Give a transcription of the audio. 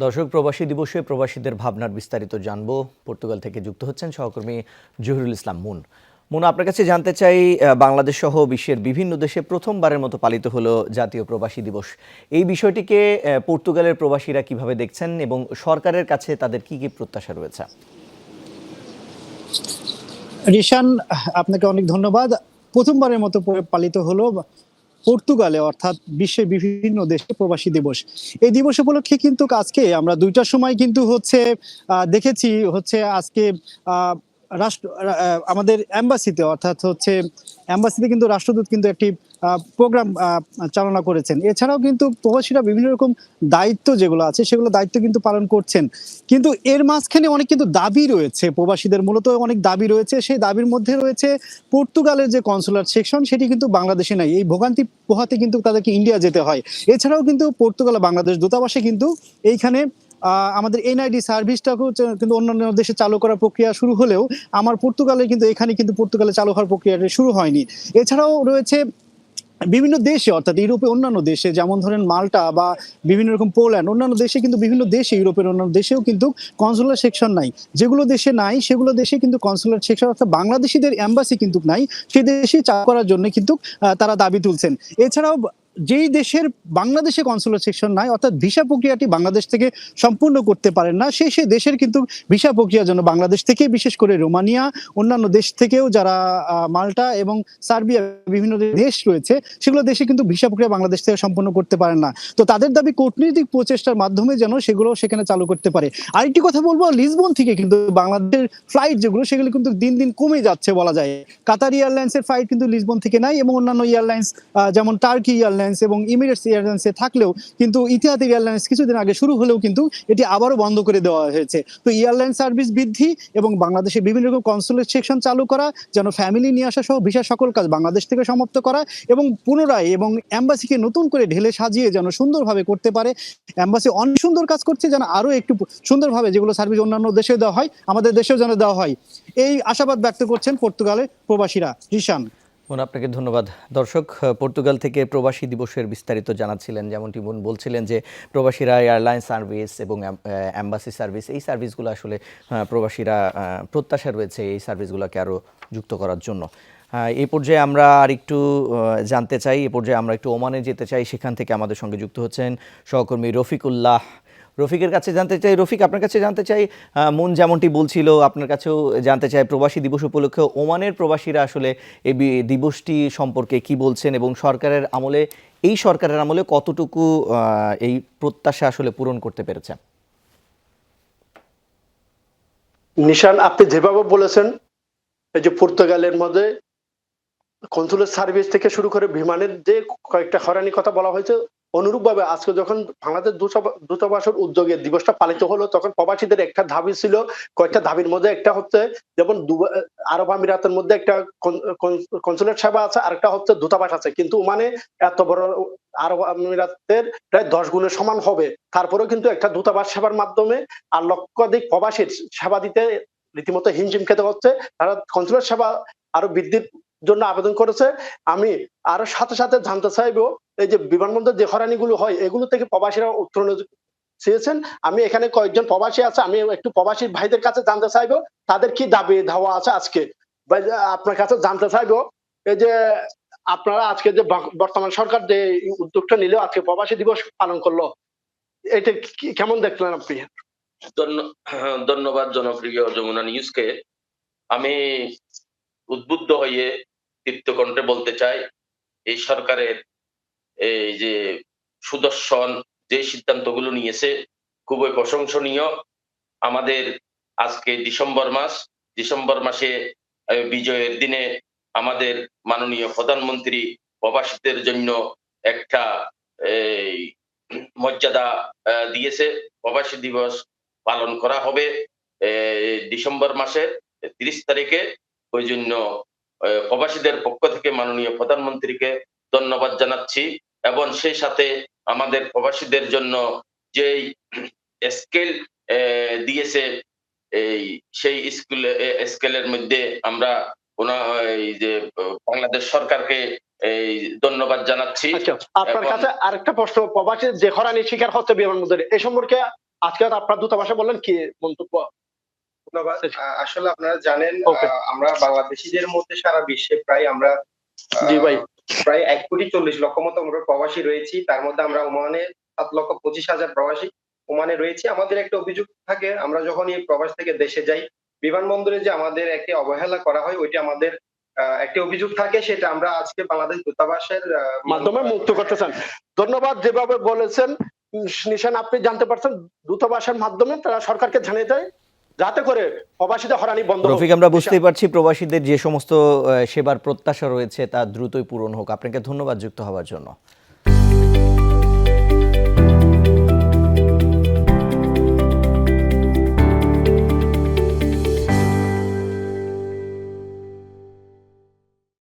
দর্শক, প্রবাসী দিবসে প্রবাসীদের ভাবনার বিস্তারিত জানবো। পর্তুগাল থেকে যুক্ত হচ্ছেন সহকর্মী জহিরুল ইসলাম মুন। মুন, আপনার কাছে জানতে চাই, বাংলাদেশ সহ বিশ্বের বিভিন্ন দেশে প্রথমবারের মতো পালিত হলো জাতীয় প্রবাসী দিবস। এই বিষয়টিকে পর্তুগালের প্রবাসীরা কিভাবে দেখছেন এবং সরকারের কাছে তাদের কি কি প্রত্যাশা রয়েছে? রিশান, আপনাকে অনেক ধন্যবাদ। প্রথমবারের মতো পালিত হলো পর্তুগালে, অর্থাৎ বিশ্বের বিভিন্ন দেশে প্রবাসী দিবস। এই দিবস উপলক্ষে কিন্তু আজকে আমরা ২টার সময় কিন্তু দেখেছি আজকে আহ, রাষ্ট্র আমাদের এম্বাসিতে, অর্থাৎ এম্বাসিতে কিন্তু রাষ্ট্রদূত কিন্তু একটি প্রোগ্রাম চালনা করেছেন। এছাড়াও কিন্তু প্রবাসীরা বিভিন্ন রকম দায়িত্ব যেগুলো আছে সেগুলো দায়িত্ব কিন্তু পালন করছেন। কিন্তু এর মাঝখানে অনেক কিন্তু দাবি রয়েছে, প্রবাসীদের মূলত অনেক দাবি রয়েছে। সেই দাবির মধ্যে রয়েছে পর্তুগালের যে কনসুলার সেকশন, সেটি কিন্তু বাংলাদেশে নাই। এই ভোগান্তি পোহাতে কিন্তু তাদেরকে ইন্ডিয়া যেতে হয়। এছাড়াও কিন্তু পর্তুগাল বাংলাদেশ দূতাবাসে কিন্তু এইখানে আমাদের এনআইডি সার্ভিসটাকেও কিন্তু অন্যান্য দেশে চালু করার প্রক্রিয়া শুরু হলেও আমার পর্তুগালে কিন্তু এখানে কিন্তু পর্তুগালে চালু হওয়ার প্রক্রিয়াটা শুরু হয়নি। এছাড়াও রয়েছে বিভিন্ন দেশে, অর্থাৎ ইউরোপে অন্যান্য দেশে, যেমন ধরেন মাল্টা বা বিভিন্ন রকম পোল্যান্ড, অন্যান্য দেশে কিন্তু বিভিন্ন দেশে, ইউরোপের অন্যান্য দেশেও কিন্তু কনসুলার সেকশন নাই। যেগুলো দেশে নাই সেগুলো দেশে কিন্তু কনসুলার সেকশন, অর্থাৎ বাংলাদেশিদের এম্বাসি কিন্তু নাই, সে দেশে চালু করার জন্য কিন্তু তারা দাবি তুলছেন। এছাড়াও যেই দেশের বাংলাদেশে কনসুলার সেকশন নাই, অর্থাৎ ভিসা প্রক্রিয়াটি বাংলাদেশ থেকে সম্পূর্ণ করতে পারেন না, সেই দেশের কিন্তু ভিসা প্রক্রিয়ার জন্য বাংলাদেশ থেকে, বিশেষ করে রোমানিয়া, অন্যান্য দেশ থেকেও যারা মাল্টা এবং সার্বিয়া, বিভিন্ন দেশ রয়েছে, সেগুলো দেশে কিন্তু ভিসা প্রক্রিয়া বাংলাদেশ থেকে সম্পূর্ণ করতে পারেন না। তো তাদের দাবি কূটনৈতিক প্রচেষ্টার মাধ্যমে যেন সেগুলো সেখানে চালু করতে পারে। আরেকটি কথা বলবো, লিসবন থেকে কিন্তু বাংলাদেশের ফ্লাইট যেগুলো, সেগুলো কিন্তু দিন দিন কমে যাচ্ছে বলা যায়। কাতার এয়ারলাইন্সের ফ্লাইট কিন্তু লিসবন থেকে নাই, এবং অন্যান্য এয়ারলাইন্স যেমন টার্কি এয়ারলাইন্স এবং ইমিরেটস এয়ারলাইন্সে থাকলেও কিন্তু ইতিহাদ এয়ারলাইন্স কিছুদিন আগে শুরু হলেও কিন্তু এটি আবারও বন্ধ করে দেওয়া হয়েছে। তো এয়ারলাইন সার্ভিস বৃদ্ধি এবং বাংলাদেশে বিভিন্ন রকম কনসুলেট সেকশন চালু করা, যেন ফ্যামিলি নিয়ে আসা সহ ভিসা সকল কাজ বাংলাদেশ থেকে সমাপ্ত করা, এবং পুনরায় এবং এম্বাসিকে নতুন করে ঢেলে সাজিয়ে যেন সুন্দরভাবে করতে পারে। এম্বাসি অনেক সুন্দর কাজ করছে, যেন আরো একটু সুন্দরভাবে যেগুলো সার্ভিস অন্যান্য দেশে দেওয়া হয়, আমাদের দেশেও যেন দেওয়া হয়, এই আশাবাদ ব্যক্ত করছেন পর্তুগালের প্রবাসীরা। ঈশান, মুন, আপনাকে ধন্যবাদ। দর্শক, পর্তুগাল থেকে প্রবাসী দিবসের বিস্তারিত জানাচ্ছিলেন। যেমনটি মুন বলছিলেন যে প্রবাসীরা এয়ারলাইন সার্ভিস এবং অ্যাম্বাসি সার্ভিস, এই সার্ভিসগুলো আসলে প্রবাসীরা প্রত্যাশা রয়েছে এই সার্ভিসগুলোকে আরও যুক্ত করার জন্য। এই পর্যায়ে আমরা আরেকটু জানতে চাই, এই পর্যায়ে আমরা একটু ওমানে যেতে চাই। সেখান থেকে আমাদের সঙ্গে যুক্ত হচ্ছেন সহকর্মী রফিকুল্লাহ। রফিকের কাছে জানতে চাই, রফিক আপনার কাছে জানতে চাই, মন যেমনটি বলছিল আপনার কাছেও জানতে চাই, প্রবাসী দিবস উপলক্ষে ওমানের প্রবাসীরা আসলে এই দিবসটি সম্পর্কে কি বলছেন এবং এই সরকারের আমলে কতটুকু এই প্রত্যাশা আসলে পূরণ করতে পেরেছে? নিশান, আপনি যেভাবে বলেছেন, এই যে পর্তুগালের মধ্যে কনসুলেট সার্ভিস থেকে শুরু করে বিমানের যে কয়েকটা হয়রানির কথা বলা হয়েছে, অনুরূপ ভাবে আজকে যখন বাংলাদেশ দূতাবাসের উদ্যোগে দিবসটা পালিত হলো, তখন প্রবাসীদের একটা দাবি ছিল। কয়েকটা দাবির মধ্যে একটা হচ্ছে, যেমন আরব আমিরাতের মধ্যে একটা কনসুলেট সেবা আছে, আরেকটা হচ্ছে দূতাবাস আছে, কিন্তু মানে এত বড় আরব আমিরাতের প্রায় 10 গুণের সমান হবে, তারপরেও কিন্তু একটা দূতাবাস সেবার মাধ্যমে আর লক্ষাধিক প্রবাসীর সেবা দিতে রীতিমতো হিমশিম খেতে হচ্ছে। তারা কনসুলেট সেবা আরো বৃদ্ধির জন্য আবেদন করেছে। আমি আরো সাথে সাথে জানতে চাইবো, এই যে বিমানবন্দর যে হয়রানিগুলো হয়, এগুলো থেকে প্রবাসীরা উত্তরণ চেয়েছেন। আমি এখানে কয়েকজন প্রবাসী আছে, আমি একটু প্রবাসী ভাইদের কাছে জানতে চাইবো তাদের কি দাবি ধাওয়া আছে আজকে। আপনার কাছে জানতে চাইবো, এই যে আপনারা আজকে যে বর্তমান সরকার যে উদ্যোগটা নিল, আজকে প্রবাসী দিবস পালন করলো, এটা কেমন দেখলেন আপনি? ধন্যবাদ জনপ্রিয় যমুনা নিউজকে। আমি উদ্বুদ্ধ হয়ে তৃপ্তকণ্ঠে বলতে চাই, এই সরকারের এই যে সুদর্শন যে সিদ্ধান্তগুলো নিয়েছে খুবই প্রশংসনীয়। আমাদের আজকে ডিসেম্বর মাসে বিজয়ের দিনে আমাদের মাননীয় প্রধানমন্ত্রী প্রবাসীদের জন্য একটা এই মর্যাদা দিয়েছে। প্রবাসী দিবস পালন করা হবে ডিসেম্বর মাসের 30 তারিখে। ওই জন্য প্রবাসীদের পক্ষ থেকে মাননীয় প্রধানমন্ত্রীকে ধন্যবাদ জানাচ্ছি, এবং সেই সাথে আমাদের প্রবাসীদের জন্য যেই স্কেল দিয়েছে, সেই স্কেলের মধ্যে আমরা এই যে বাংলাদেশ সরকারকে ধন্যবাদ জানাচ্ছি। আপনার কাছে আরেকটা প্রশ্ন, প্রবাসী যে হয়রানির শিকার হচ্ছে বিমানবন্দরে, এ সম্পর্কে আজকে আপনার দূতাবাসে বললেন কি মন্তব্য? ধন্যবাদ। আসলে আপনারা জানেন Okay. আমরা বাংলাদেশীদের মধ্যে সারা বিশ্বে প্রায় আমরা জি ভাই। প্রায় 1,40,00,000 মতো আমরা প্রবাসী রয়েছি। তার মধ্যে আমরা ওমানে 7,25,000 প্রবাসী ওমানে রয়েছি। আমাদের একটা অভিযোগ থাকে, আমরা যখন এই প্রবাস থেকে দেশে যাই, বিমানবন্দরে যে আমাদের একটি অবহেলা করা হয়, ওইটা আমাদের একটি অভিযোগ থাকে, সেটা আমরা আজকে বাংলাদেশ দূতাবাসের মাধ্যমে মুক্ত করতে চান। ধন্যবাদ, যেভাবে বলেছেন নিশান আপনি জানতে পারছেন দূতাবাসের মাধ্যমে তারা সরকারকে জানিয়ে দেয় যাতে করে প্রবাসীদের হয়রানি বন্ধ হোক। রফিক, আমরা বুঝতেই পারছি প্রবাসীদের যে সমস্ত সেবার প্রত্যাশা রয়েছে তা দ্রুতই পূরণ হোক। আপনাকে ধন্যবাদ যুক্ত হওয়ার জন্য।